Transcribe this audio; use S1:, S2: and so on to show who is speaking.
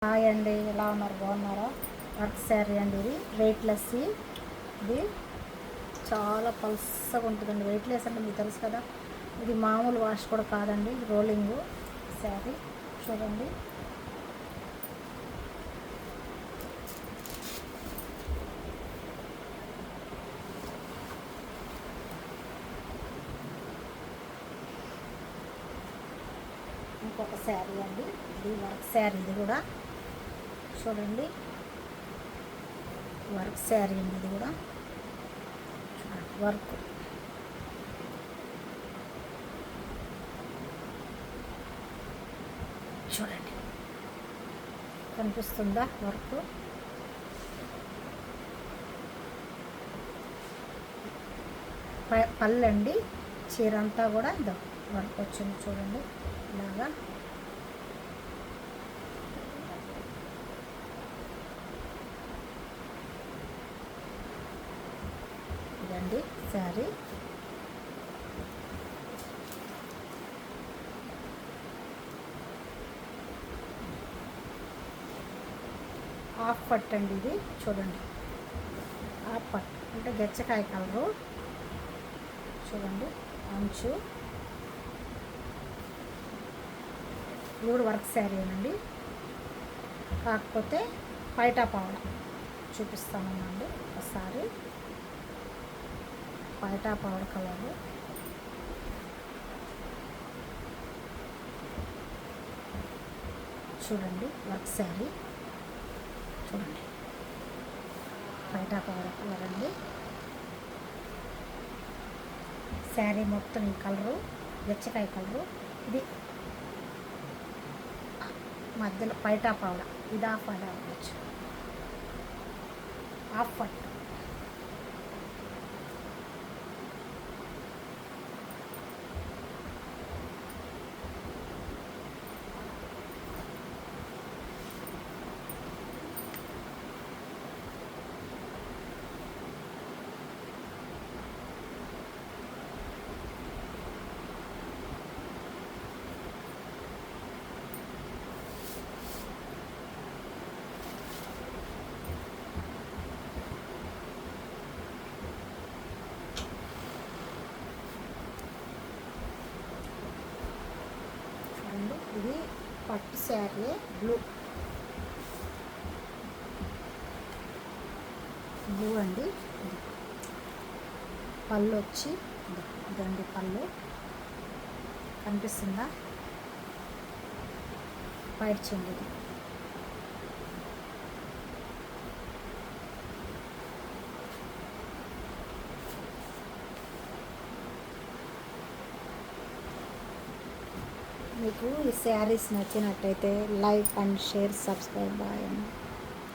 S1: Hi అండి, ఎలా ఉన్నారు? బాగున్నారా? వర్క్ శారీ అండి, ఇది వెయిట్లెస్. ఇది చాలా పల్సగా ఉంటుందండి. వెయిట్లెస్ అంటే మీకు తెలుసు కదా. ఇది మామూలు వాష్ కూడా కాదండి, రోలింగ్ శారీ. చూడండి, ఇంకొక శారీ అండి, ఇది వర్క్ శారీ. ఇది కూడా చూడండి, వర్క్ శారీ అండి. ఇది కూడా వర్క్. చూడండి, కనిపిస్తుందా వర్క్? పళ్ళండి, చీర అంతా కూడా వర్క్ వచ్చింది. చూడండి, ఇలాగా. ఇదండి శారీ. హాఫ్ పట్టు అండి ఇది. చూడండి, హాఫ్ పట్టు అంటే గచ్చకాయ కలరు. చూడండి, అంచు. ఇది కూడా వర్క్ శారీ అండి, కాకపోతే పైటా పావడ చూపిస్తానండి ఒకసారి. పైటా పావడ కలరు. చూడండి, వర్క్ శారీ. చూడండి, పైటా పావడ కలర్ అండి. శారీ మొత్తం ఈ కలరు గచ్చకాయ కలరు. ఇది మధ్యలో పైటా పావడ. ఇది హాఫ్ పైటా అవ్వచ్చు, హాఫ్ పట్టు. ఇది పట్టు శారీ, బ్లూ అండి. పళ్ళు వచ్చి ఇదండి పళ్ళు. కనిపిస్తుందా? వైట్ చెండి. ఇది మీకు ఈ శారీస్ నచ్చినట్టయితే like and share, subscribe. Bye అండి.